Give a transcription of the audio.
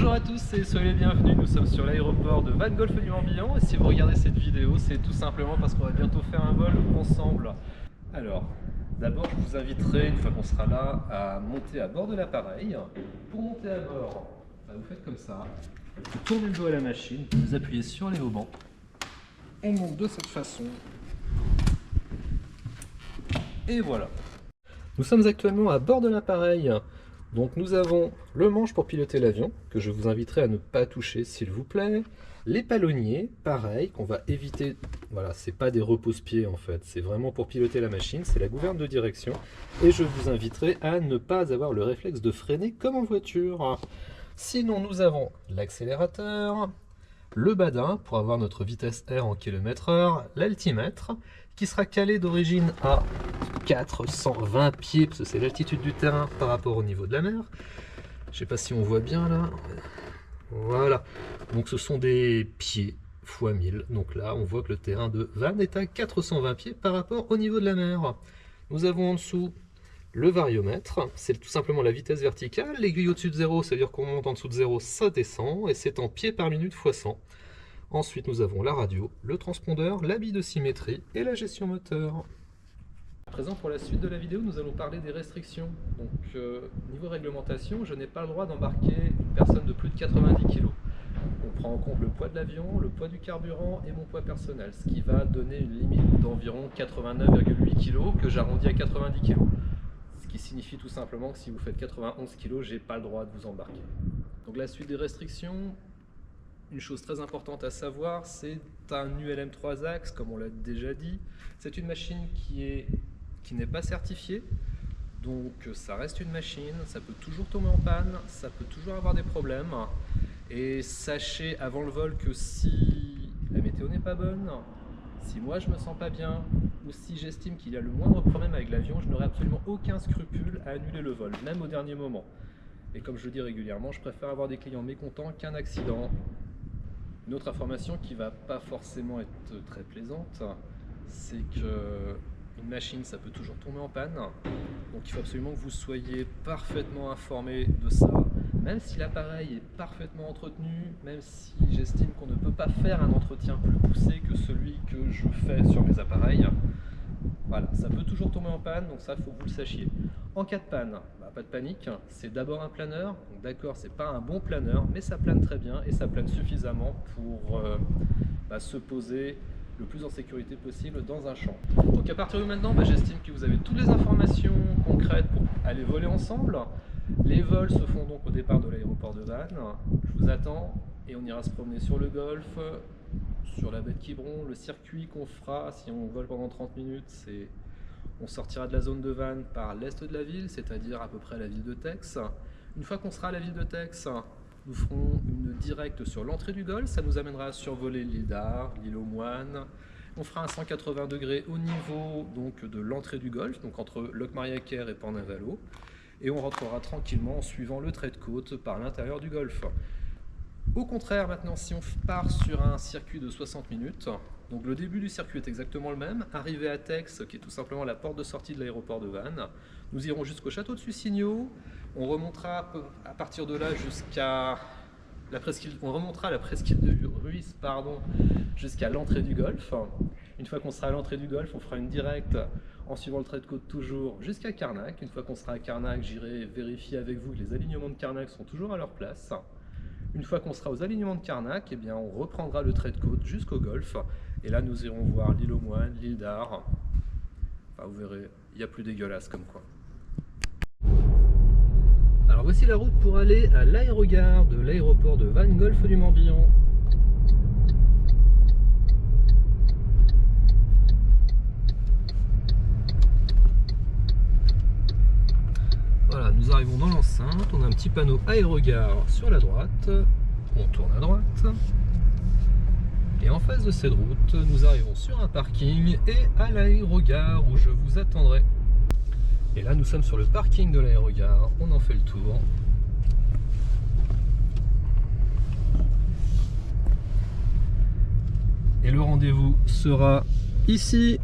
Bonjour à tous et soyez les bienvenus, nous sommes sur l'aéroport de Vannes Golfe du Morbihan et si vous regardez cette vidéo c'est tout simplement parce qu'on va bientôt faire un vol ensemble. Alors, d'abord je vous inviterai, une fois qu'on sera là, à monter à bord de l'appareil. Pour monter à bord, vous faites comme ça, vous tournez le dos à la machine, vous appuyez sur les haubans, on monte de cette façon et voilà. Nous sommes actuellement à bord de l'appareil. Donc nous avons le manche pour piloter l'avion, que je vous inviterai à ne pas toucher s'il vous plaît. Les palonniers, pareil, qu'on va éviter. Voilà, c'est pas des repose-pieds en fait, c'est vraiment pour piloter la machine, c'est la gouverne de direction. Et je vous inviterai à ne pas avoir le réflexe de freiner comme en voiture. Sinon nous avons l'accélérateur, le badin pour avoir notre vitesse R en km/h, l'altimètre, qui sera calé d'origine à 420 pieds, parce que c'est l'altitude du terrain par rapport au niveau de la mer. Je sais pas si on voit bien là. Voilà. Donc ce sont des pieds fois 1000. Donc là, on voit que le terrain de Vannes est à 420 pieds par rapport au niveau de la mer. Nous avons en dessous le variomètre. C'est tout simplement la vitesse verticale. L'aiguille au-dessus de 0, ça veut dire qu'on monte en dessous de 0, ça descend. Et c'est en pieds par minute fois 100. Ensuite, nous avons la radio, le transpondeur, la bille de symétrie et la gestion moteur. À présent, pour la suite de la vidéo, nous allons parler des restrictions. Donc, niveau réglementation, je n'ai pas le droit d'embarquer une personne de plus de 90 kg. On prend en compte le poids de l'avion, le poids du carburant et mon poids personnel, ce qui va donner une limite d'environ 89,8 kg que j'arrondis à 90 kg. Ce qui signifie tout simplement que si vous faites 91 kg, j'ai pas le droit de vous embarquer. Donc la suite des restrictions, une chose très importante à savoir, c'est un ULM 3 axes, comme on l'a déjà dit. C'est une machine qui n'est pas certifiée, donc ça reste une machine, ça peut toujours tomber en panne, ça peut toujours avoir des problèmes. Et sachez avant le vol que si la météo n'est pas bonne, si moi je me sens pas bien, ou si j'estime qu'il y a le moindre problème avec l'avion, je n'aurai absolument aucun scrupule à annuler le vol, même au dernier moment. Et comme je le dis régulièrement, je préfère avoir des clients mécontents qu'un accident. Une autre information qui va pas forcément être très plaisante, c'est que une machine, ça peut toujours tomber en panne. Donc il faut absolument que vous soyez parfaitement informé de ça. Même si l'appareil est parfaitement entretenu, même si j'estime qu'on ne peut pas faire un entretien plus poussé que celui que je fais sur mes appareils, voilà, ça peut toujours tomber en panne, donc ça, il faut que vous le sachiez. En cas de panne, pas de panique, c'est d'abord un planeur. Donc d'accord, c'est pas un bon planeur, mais ça plane très bien et ça plane suffisamment pour se poser le plus en sécurité possible dans un champ. Donc à partir de maintenant, j'estime que vous avez toutes les informations concrètes pour aller voler ensemble. Les vols se font donc au départ de l'aéroport de Vannes. Je vous attends et on ira se promener sur le golfe, sur la baie de Quiberon. Le circuit qu'on fera si on vole pendant 30 minutes, c'est on sortira de la zone de Vannes par l'est de la ville, c'est-à-dire à peu près la ville de Tex. Une fois qu'on sera à la ville de Tex, nous ferons une directe sur l'entrée du golfe, ça nous amènera à survoler l'île d'Ar, l'île aux Moines. On fera un 180 degrés au niveau donc, de l'entrée du golfe, donc entre Locmariaquer et Port-Navalo. Et on rentrera tranquillement en suivant le trait de côte par l'intérieur du golfe. Au contraire, maintenant, si on part sur un circuit de 60 minutes, donc le début du circuit est exactement le même. Arrivé à Tex, qui est tout simplement la porte de sortie de l'aéroport de Vannes, nous irons jusqu'au château de Sucigno. On remontera à partir de là jusqu'à la presqu'île. On remontera la presqu'île de Ruisse, jusqu'à l'entrée du golfe. Une fois qu'on sera à l'entrée du golfe, on fera une directe en suivant le trait de côte toujours jusqu'à Carnac. Une fois qu'on sera à Carnac, j'irai vérifier avec vous que les alignements de Carnac sont toujours à leur place. Une fois qu'on sera aux alignements de Carnac, eh bien, on reprendra le trait de côte jusqu'au golfe. Et là, nous irons voir l'île aux Moines, l'île d'Ar. Enfin, vous verrez, il y a plus dégueulasse comme quoi. Alors voici la route pour aller à l'aérogare de l'aéroport de Vannes Golfe du Morbihan. Voilà, nous arrivons dans l'enceinte, on a un petit panneau aérogare sur la droite, on tourne à droite. Et en face de cette route, nous arrivons sur un parking et à l'aérogare où je vous attendrai. Et là, nous sommes sur le parking de l'aérogare, on en fait le tour. Et le rendez-vous sera ici.